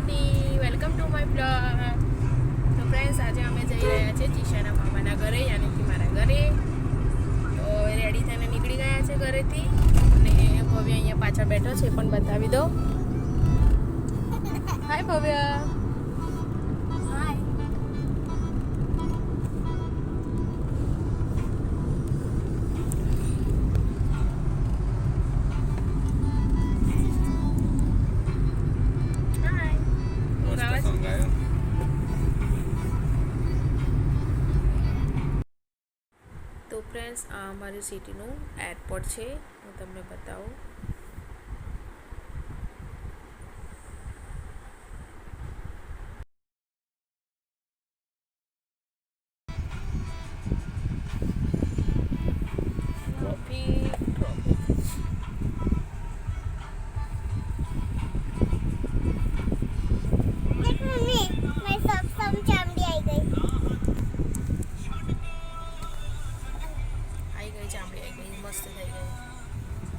Morning, welcome to my blog. તો friends, આજે અમે જઈ રહ્યા છીએ જીશાના મામાના ઘરે, યાની કે મારા ઘરે. તો રેડી થઈને નીકળી ગયા છે ઘરેથી અને ભવ્ય અહીંયા પાછળ બેઠો છે, પણ બતાવી દો. હાય ભવ્ય. તો ફ્રેન્ડ્સ, આ અમારી સિટીનું એરપોર્ટ છે, હું તમને બતાવું. મસ્ત થઈ ગઈ.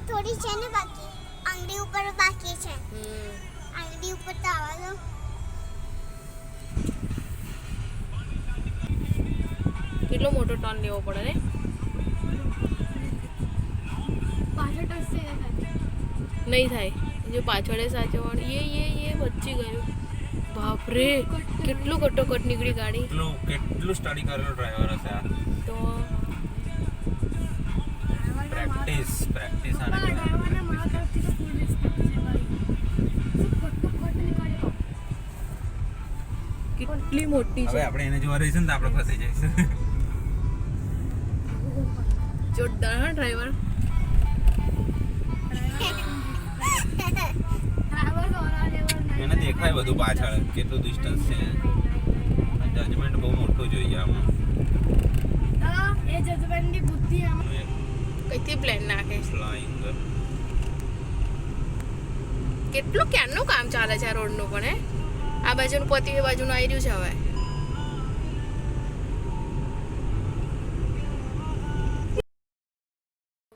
થોડી છે ને બાકી, આંગળી ઉપર બાકી છે. આંગળી ઉપર તો આવવા દો. કેટલો મોટો ટર્ન લેવો પડે ને. પાછળ ટસશે નહીં થાય જો પાછળ સાચવવાનું. એ બચી ગયું. બાપરે, કેટલું કટોકટ નીકળી ગાડી. કેટલું સ્ટડી કરેલો ડ્રાઈવર હશે આ. તો પ્રેક્ટિસ આને કેટલી મોટી છે. હવે આપણે એને જોવા રહીશું ને તો આપણે ફસાઈ જઈશું. જોરદાર હા ડ્રાઈવર. એને દેખાય બધું પાછળ કેટલું ડિસ્ટન્સ છે. જજમેન્ટ બહુ મોટું જોઈએ આમાં. એ જજમેન્ટની બુદ્ધિ આમાં કઈથી પ્લેન નાખે. ફ્લાઇંગ કેટલું ક્યારનું કામ ચાલે છે આ રોડનું પણ હે. આ બાજુનું પતિ એ બાજુનું આવી રહ્યું છે હવે.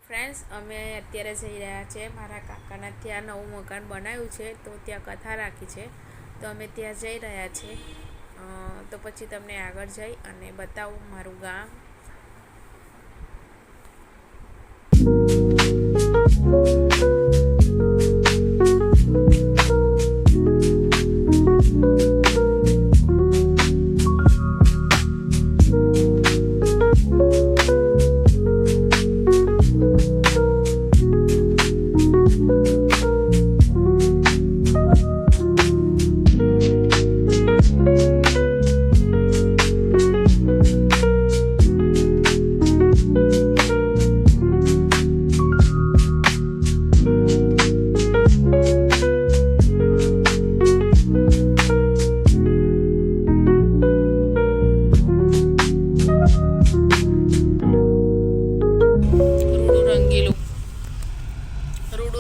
ફ્રેન્ડ્સ, અમે અત્યારે જઈ રહ્યા છે મારા કાકાના ત્યાં નવું મકાન બનાવ્યું છે, તો ત્યાં કથા રાખી છે, તો અમે ત્યાં જઈ રહ્યા છીએ. તો પછી તમને આગળ જઈ અને બતાવું મારું ગામ.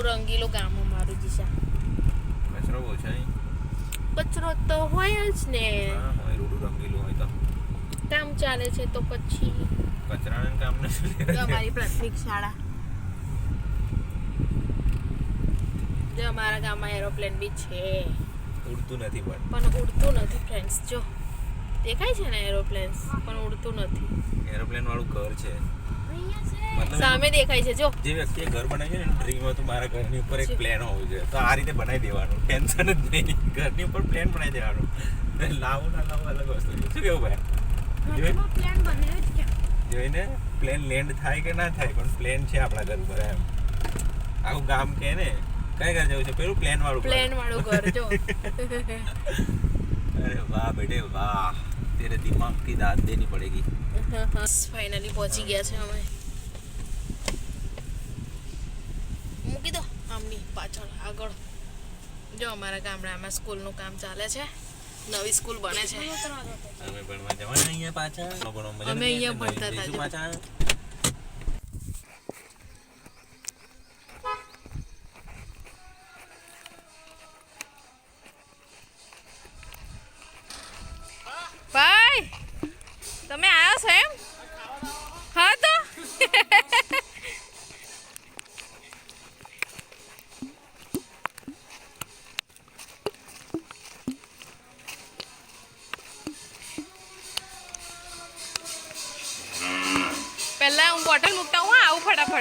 રંગીલો ગામ અમારું જીશા. કચરો બહુ છે. કચરો તો હોય જ ને. હોય રૂડું રંગીલું હોય તો કામ ચાલે છે તો પછી કચરાનું કામ નથી. અમારી પ્રાથમિક શાળા. જો અમારા ગામમાં એરોપ્લેન બી છે. ઉડતું નથી પણ ઉડતું નથી ફ્રેન્ડ્સ. જો દેખાય છે ને એરોપ્લેન્સ, પણ ઉડતું નથી. એરોપ્લેન વાળું ઘર છે સામે દેખાય છે. જો જે વ્યક્તિએ ઘર બનાવ્યું ને ડ્રીમ હતું મારા ઘરની ઉપર એક પ્લેન હોવું જોઈએ, તો આ રીતે બનાવી દેવાનું. ટેન્શન જ નહીં, ઘરની ઉપર પ્લેન બનાવી દેવાનું. લાવું ના લાવું અલગ વસ્તુ છે. શું કેવું ભાઈ? પ્લાન બન્યો જ કે જોઈને પ્લેન લેન્ડ થાય કે ના થાય, પણ પ્લેન છે આપણા ઘર પર એમ. આખું ગામ કે ને કઈ ઘર જવું છે પેલું પ્લેન વાળું ઘર. જો અરે વાહ બેટે વાહ, તેરે દિમાગ કી દાદ દેની પડેગી. ફાઇનલી પહોંચી ગયા છે અમે. મૂકી દો આમની પાછળ આગળ. જો અમારા ગામડામાં સ્કૂલનું કામ ચાલે છે, નવી સ્કૂલ બને છે. અમે ભણવા જવાના અહીંયા પાછા. અમે અહીંયા ભણતા હતા પાછા. ભાઈ તમે આવ્યા છો એમ? હા તો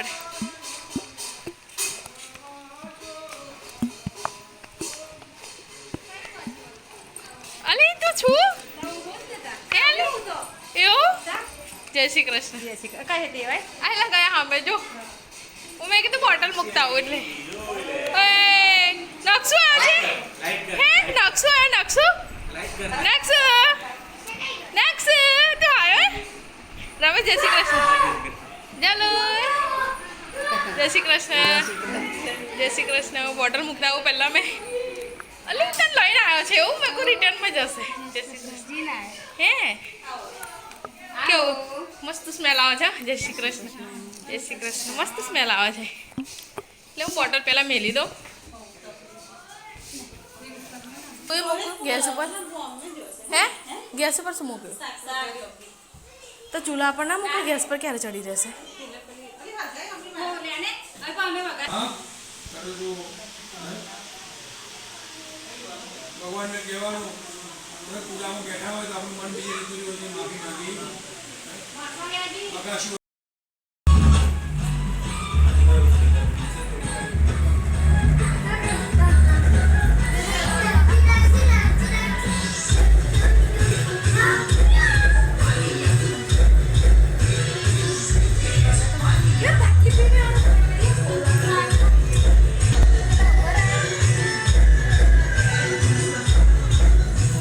પડે. અલી તું છું એ અલી એવું જય શ્રી કૃષ્ણ કઈ દેવાય આયલા ગયા સામે જો મેં કીધું બોટલ મૂકતા આવું એટલે નકશો આજે હે નકશો હે નકશો નકશો નકશો તો આવ્યો રમે જય શ્રી કૃષ્ણ ચાલો જય શ્રી કૃષ્ણ જય શ્રી કૃષ્ણ બોટલ મૂકતા આવું પહેલાં મેં અલી તને લઈને આવ્યો છે એવું મેં કોઈ રિટર્નમાં જશે જય શ્રી કૃષ્ણ હે કેવું મસ્ત સ્મેલ આવે છે જય શ્રી કૃષ્ણ જય શ્રી કૃષ્ણ મસ્ત સ્મેલ આવે છે એટલે હું બોટલ પહેલાં મેલી દઉં કોઈ મૂકું ગેસ ઉપર હે ગેસ ઉપર શું મૂક્યું તો ચૂલા પર ના મૂકે ગેસ પર ક્યારે ચડી જશે ભગવાનને કહેવાનું આપણે પૂજામાં બેઠા હોય તો આપણું મન બીજી રીતનું હોય છે માફી માગી આકાશી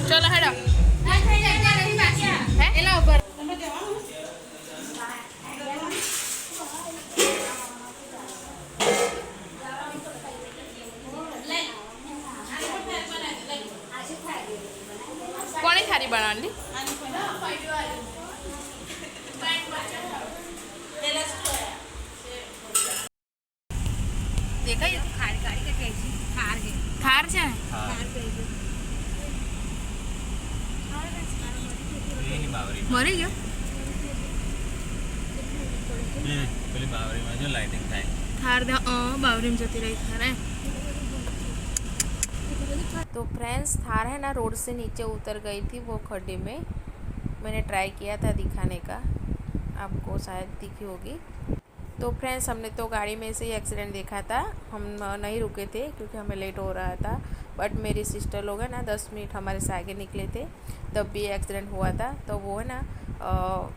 ચલો હેડો હે એલા ઉપર કોની થારી બનાવવાની દેખાય થાર છે ને મરી ગયો પેલી બાવરીમાં જો લાઇટિંગ થાય થાર बावरी में जती रही थार है तो फ्रेंड्स थार है ना रोड से नीचे उतर गई थी वो खड्डे में मैंने ट्राई किया था दिखाने का आपको शायद दिखी होगी तो फ्रेंड्स हमने तो गाड़ी में से ही एक्सीडेंट देखा था हम नहीं रुके थे क्योंकि हमें लेट हो रहा था बट मेरी सिस्टर लोग है ना 10 मिनट हमारे से आगे निकले थे तब भी एक्सीडेंट हुआ था तो वो है ना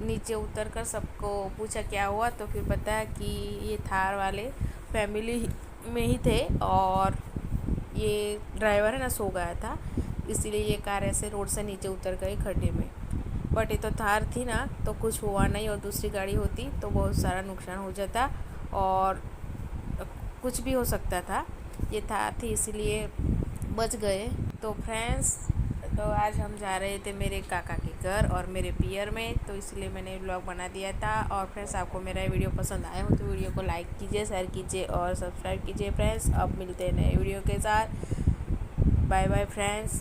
नीचे उतर कर सबको पूछा क्या हुआ तो फिर बताया कि ये थार वाले फैमिली में ही थे और ये ड्राइवर है ना सो गया था इसीलिए ये कार ऐसे रोड से नीचे उतर गई खड्डे में बट ये तो थार थी ना तो कुछ हुआ नहीं और दूसरी गाड़ी होती तो बहुत सारा नुकसान हो जाता और कुछ भी हो सकता था ये थार थी इसीलिए बच गए तो फ्रेंड्स तो आज हम जा रहे थे मेरे काका के घर और मेरे पियर में तो इसलिए मैंने व्लॉग बना दिया था और फ्रेंड्स आपको मेरा वीडियो पसंद आया हो तो वीडियो को लाइक कीजिए शेयर कीजिए और सब्सक्राइब कीजिए फ्रेंड्स अब मिलते हैं नए वीडियो के साथ बाय बाय फ्रेंड्स।